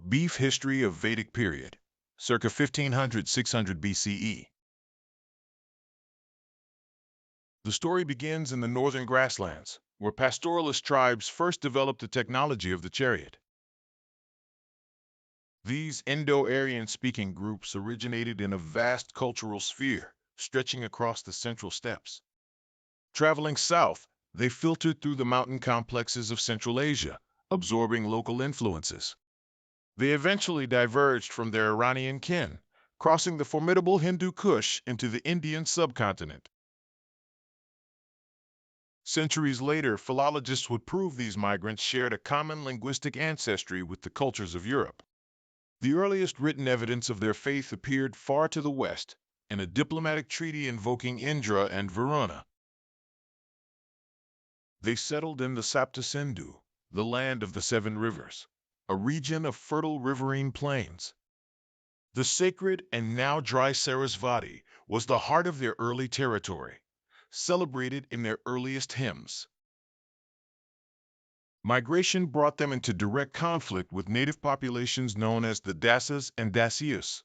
Bief History of Vedic period, circa 1500–600 BCE. The story begins in the northern grasslands, where pastoralist tribes first developed the technology of the chariot. These Indo-Aryan speaking groups originated in a vast cultural sphere, stretching across the central steppes. Traveling south, they filtered through the mountain complexes of Central Asia, absorbing local influences. They eventually diverged from their Iranian kin, crossing the formidable Hindu Kush into the Indian subcontinent. Centuries later, philologists would prove these migrants shared a common linguistic ancestry with the cultures of Europe. The earliest written evidence of their faith appeared far to the west, in a diplomatic treaty invoking Indra and Varuna. They settled in the Sapta-Sindhu, the land of the seven rivers, a region of fertile riverine plains. The sacred and now dry Sarasvati was the heart of their early territory, celebrated in their earliest hymns. Migration brought them into direct conflict with native populations known as the Dasas and Dasyus.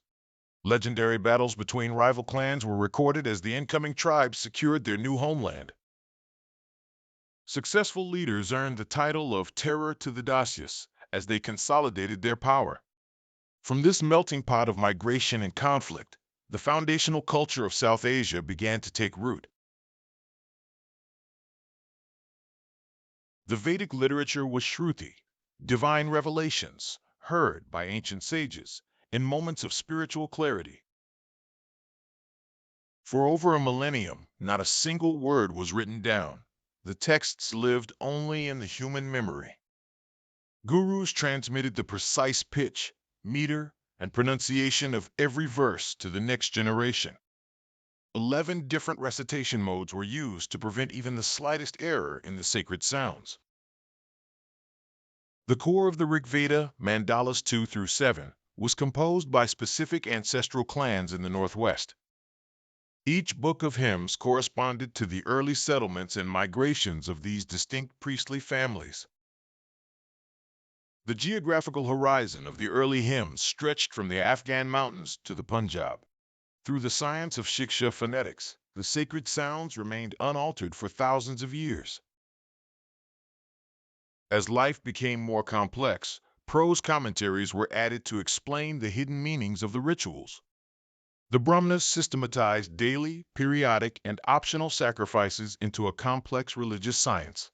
Legendary battles between rival clans were recorded as the incoming tribes secured their new homeland. Successful leaders earned the title of Terror to the Dasyus as they consolidated their power. From this melting pot of migration and conflict, the foundational culture of South Asia began to take root. The Vedic literature was Shruti, divine revelations, heard by ancient sages in moments of spiritual clarity. For over a millennium, not a single word was written down. The texts lived only in the human memory. Gurus transmitted the precise pitch, meter, and pronunciation of every verse to the next generation. 11 different recitation modes were used to prevent even the slightest error in the sacred sounds. The core of the Rig Veda, mandalas 2 through 7, was composed by specific ancestral clans in the northwest. Each book of hymns corresponded to the early settlements and migrations of these distinct priestly families. The geographical horizon of the early hymns stretched from the Afghan mountains to the Punjab. Through the science of Shiksha phonetics, the sacred sounds remained unaltered for thousands of years. As life became more complex, prose commentaries were added to explain the hidden meanings of the rituals. The Brahmanas systematized daily, periodic, and optional sacrifices into a complex religious science.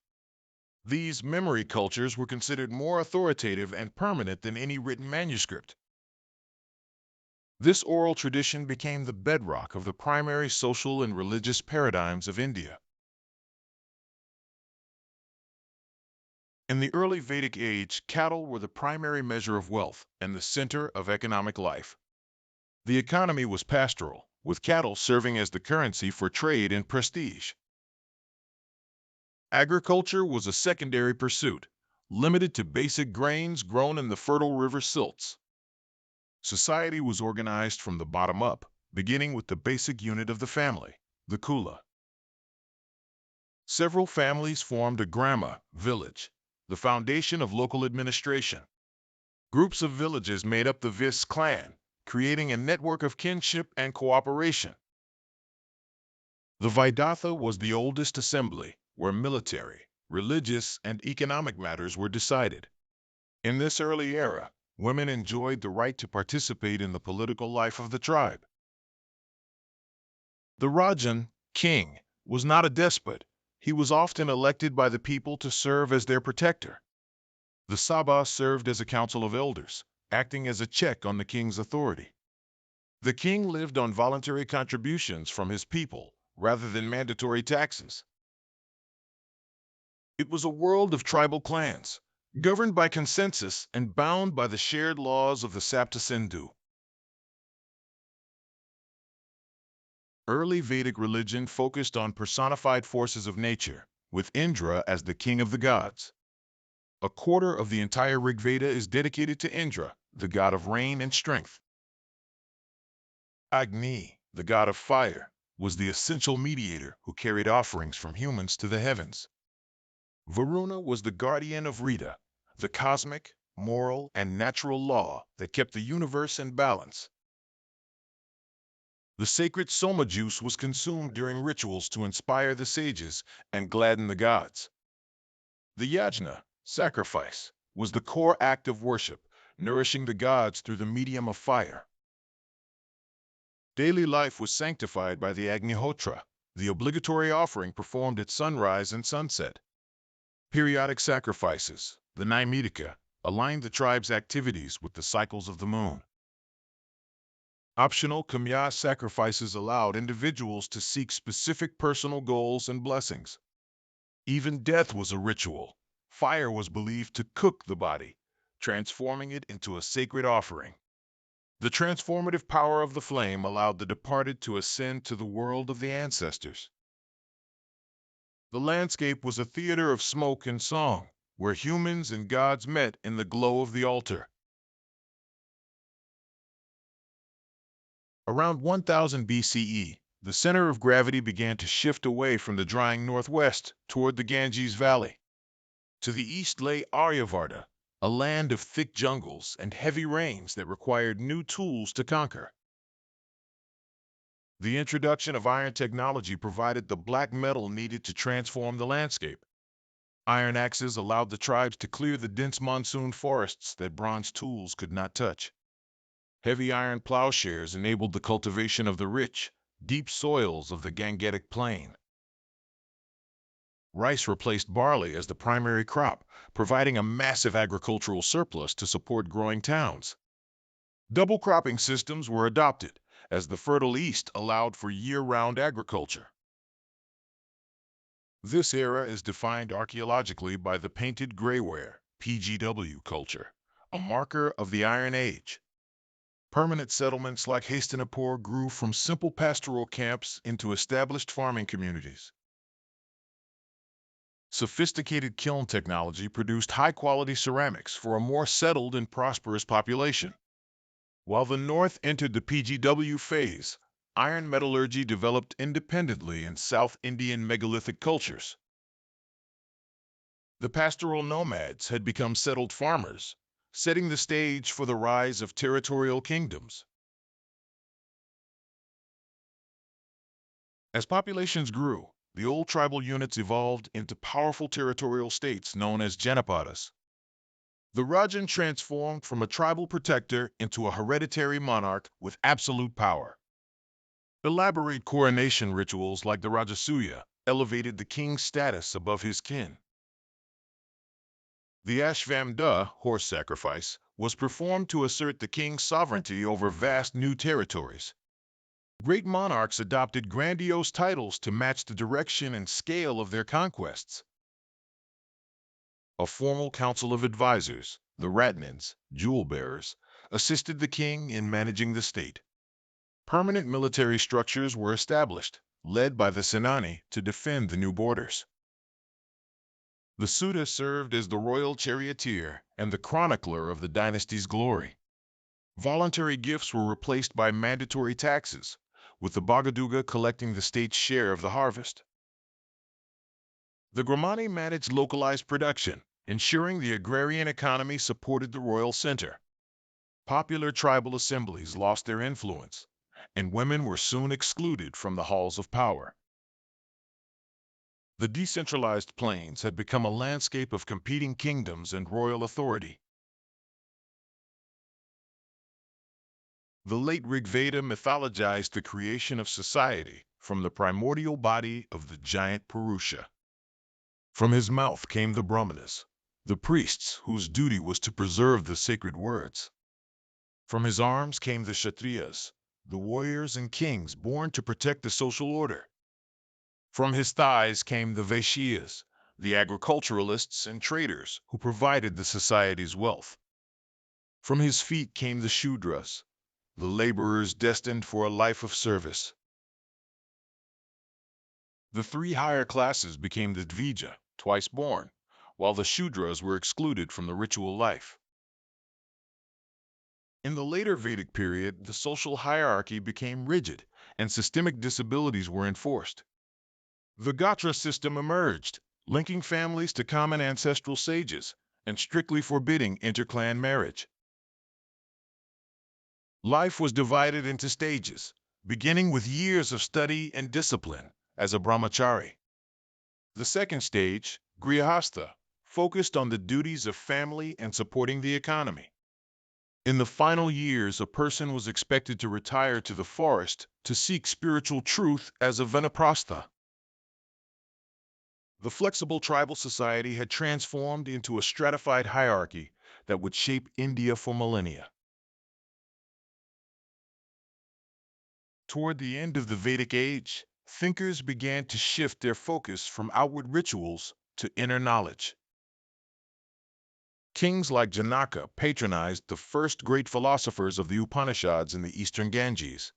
These memory cultures were considered more authoritative and permanent than any written manuscript. This oral tradition became the bedrock of the primary social and religious paradigms of India. In the early Vedic age, cattle were the primary measure of wealth and the center of economic life. The economy was pastoral, with cattle serving as the currency for trade and prestige. Agriculture was a secondary pursuit, limited to basic grains grown in the fertile river silts. Society was organized from the bottom up, beginning with the basic unit of the family, the kula. Several families formed a grama, village, the foundation of local administration. Groups of villages made up the Vis clan, creating a network of kinship and cooperation. The Vidatha was the oldest assembly, where military, religious, and economic matters were decided. In this early era, women enjoyed the right to participate in the political life of the tribe. The Rajan, king, was not a despot. He was often elected by the people to serve as their protector. The Sabha served as a council of elders, acting as a check on the king's authority. The king lived on voluntary contributions from his people, rather than mandatory taxes. It was a world of tribal clans, governed by consensus and bound by the shared laws of the Sapta-Sindhu. Early Vedic religion focused on personified forces of nature, with Indra as the king of the gods. A quarter of the entire Rig Veda is dedicated to Indra, the god of rain and strength. Agni, the god of fire, was the essential mediator who carried offerings from humans to the heavens. Varuna was the guardian of Rita, the cosmic, moral, and natural law that kept the universe in balance. The sacred soma juice was consumed during rituals to inspire the sages and gladden the gods. The yajna, sacrifice, was the core act of worship, nourishing the gods through the medium of fire. Daily life was sanctified by the Agnihotra, the obligatory offering performed at sunrise and sunset. Periodic sacrifices, the Naimitika, aligned the tribe's activities with the cycles of the moon. Optional Kamya sacrifices allowed individuals to seek specific personal goals and blessings. Even death was a ritual. Fire was believed to cook the body, transforming it into a sacred offering. The transformative power of the flame allowed the departed to ascend to the world of the ancestors. The landscape was a theater of smoke and song, where humans and gods met in the glow of the altar. Around 1000 BCE, the center of gravity began to shift away from the drying northwest toward the Ganges Valley. To the east lay Aryavarta, a land of thick jungles and heavy rains that required new tools to conquer. The introduction of iron technology provided the black metal needed to transform the landscape. Iron axes allowed the tribes to clear the dense monsoon forests that bronze tools could not touch. Heavy iron plowshares enabled the cultivation of the rich, deep soils of the Gangetic Plain. Rice replaced barley as the primary crop, providing a massive agricultural surplus to support growing towns. Double cropping systems were adopted, as the Fertile East allowed for year-round agriculture. This era is defined archaeologically by the painted grayware, PGW culture, a marker of the Iron Age. Permanent settlements like Hastinapur grew from simple pastoral camps into established farming communities. Sophisticated kiln technology produced high-quality ceramics for a more settled and prosperous population. While the North entered the PGW phase, iron metallurgy developed independently in South Indian megalithic cultures. The pastoral nomads had become settled farmers, setting the stage for the rise of territorial kingdoms. As populations grew, the old tribal units evolved into powerful territorial states known as Janapadas. The Rajan transformed from a tribal protector into a hereditary monarch with absolute power. Elaborate coronation rituals like the Rajasuya elevated the king's status above his kin. The Ashvamedha, horse sacrifice, was performed to assert the king's sovereignty over vast new territories. Great monarchs adopted grandiose titles to match the direction and scale of their conquests. A formal council of advisors, the Ratnans, jewel-bearers, assisted the king in managing the state. Permanent military structures were established, led by the Senani, to defend the new borders. The Suda served as the royal charioteer and the chronicler of the dynasty's glory. Voluntary gifts were replaced by mandatory taxes, with the Bagaduga collecting the state's share of the harvest. The Gramani managed localized production, ensuring the agrarian economy supported the royal center. Popular tribal assemblies lost their influence, and women were soon excluded from the halls of power. The decentralized plains had become a landscape of competing kingdoms and royal authority. The late Rigveda mythologized the creation of society from the primordial body of the giant Purusha. From his mouth came the Brahmanas, the priests whose duty was to preserve the sacred words. From his arms came the Kshatriyas, the warriors and kings born to protect the social order. From his thighs came the Vaishyas, the agriculturalists and traders who provided the society's wealth. From his feet came the Shudras, the laborers destined for a life of service. The three higher classes became the Dvija, twice born, while the Shudras were excluded from the ritual life. In the later Vedic period, the social hierarchy became rigid, and systemic disabilities were enforced. The Gotra system emerged, linking families to common ancestral sages, and strictly forbidding interclan marriage. Life was divided into stages, beginning with years of study and discipline as a brahmachari. The second stage, grihastha, focused on the duties of family and supporting the economy. In the final years, a person was expected to retire to the forest to seek spiritual truth as a vanaprastha. The flexible tribal society had transformed into a stratified hierarchy that would shape India for millennia. Toward the end of the Vedic age, thinkers began to shift their focus from outward rituals to inner knowledge. Kings like Janaka patronized the first great philosophers of the Upanishads in the eastern Ganges.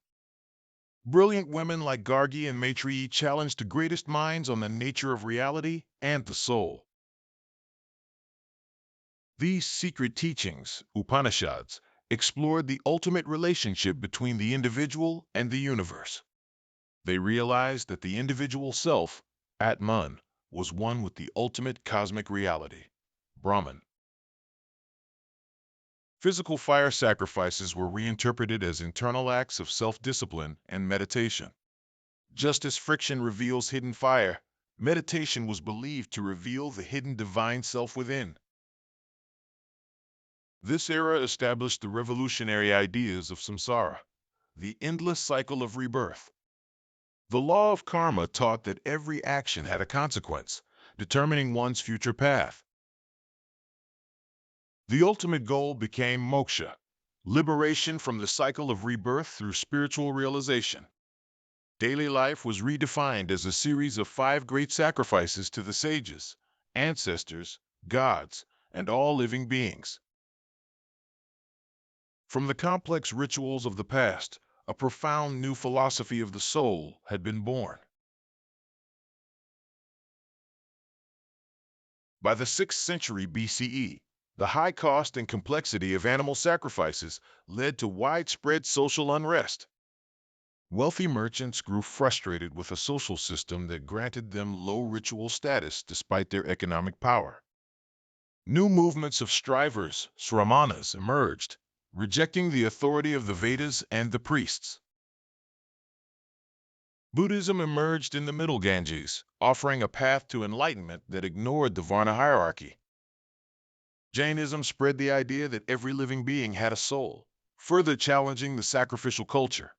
Brilliant women like Gargi and Maitreyi challenged the greatest minds on the nature of reality and the soul. These secret teachings, Upanishads, explored the ultimate relationship between the individual and the universe. They realized that the individual self, Atman, was one with the ultimate cosmic reality, Brahman. Physical fire sacrifices were reinterpreted as internal acts of self-discipline and meditation. Just as friction reveals hidden fire, meditation was believed to reveal the hidden divine self within. This era established the revolutionary ideas of samsara, the endless cycle of rebirth. The law of karma taught that every action had a consequence, determining one's future path. The ultimate goal became moksha, liberation from the cycle of rebirth through spiritual realization. Daily life was redefined as a series of 5 great sacrifices to the sages, ancestors, gods, and all living beings. From the complex rituals of the past, a profound new philosophy of the soul had been born. By the 6th century BCE, the high cost and complexity of animal sacrifices led to widespread social unrest. Wealthy merchants grew frustrated with a social system that granted them low ritual status despite their economic power. New movements of strivers, sramanas, emerged, rejecting the authority of the Vedas and the priests. Buddhism emerged in the Middle Ganges, offering a path to enlightenment that ignored the Varna hierarchy. Jainism spread the idea that every living being had a soul, further challenging the sacrificial culture.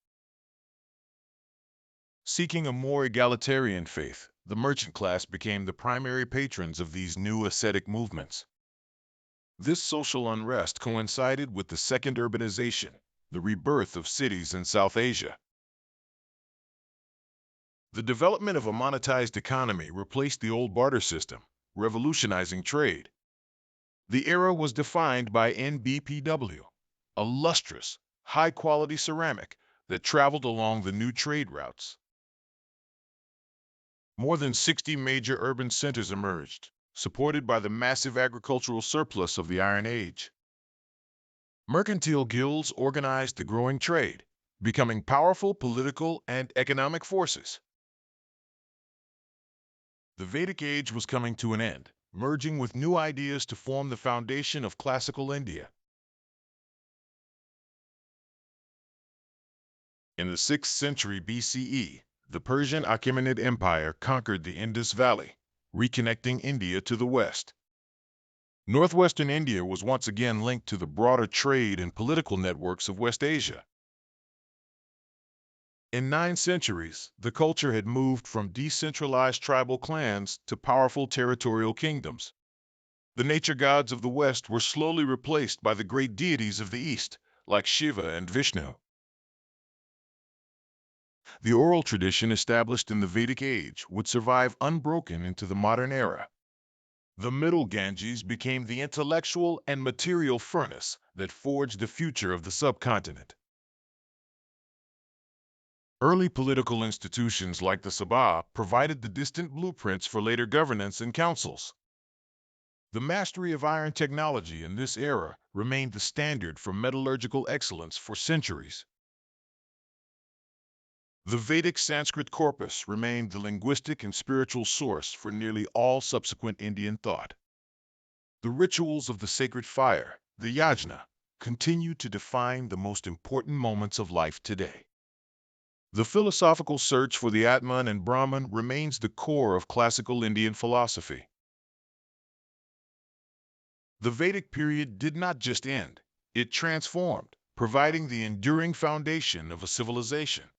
Seeking a more egalitarian faith, the merchant class became the primary patrons of these new ascetic movements. This social unrest coincided with the second urbanization, the rebirth of cities in South Asia. The development of a monetized economy replaced the old barter system, revolutionizing trade. The era was defined by NBPW, a lustrous, high-quality ceramic that traveled along the new trade routes. More than 60 major urban centers emerged, supported by the massive agricultural surplus of the Iron Age. Mercantile guilds organized the growing trade, becoming powerful political and economic forces. The Vedic Age was coming to an end, merging with new ideas to form the foundation of classical India. In the 6th century BCE, the Persian Achaemenid Empire conquered the Indus Valley, reconnecting India to the west. Northwestern India was once again linked to the broader trade and political networks of West Asia. In 9 centuries, the culture had moved from decentralized tribal clans to powerful territorial kingdoms. The nature gods of the West were slowly replaced by the great deities of the East, like Shiva and Vishnu. The oral tradition established in the Vedic Age would survive unbroken into the modern era. The Middle Ganges became the intellectual and material furnace that forged the future of the subcontinent. Early political institutions like the Sabha provided the distant blueprints for later governance and councils. The mastery of iron technology in this era remained the standard for metallurgical excellence for centuries. The Vedic Sanskrit corpus remained the linguistic and spiritual source for nearly all subsequent Indian thought. The rituals of the sacred fire, the yajna, continue to define the most important moments of life today. The philosophical search for the Atman and Brahman remains the core of classical Indian philosophy. The Vedic period did not just end, it transformed, providing the enduring foundation of a civilization.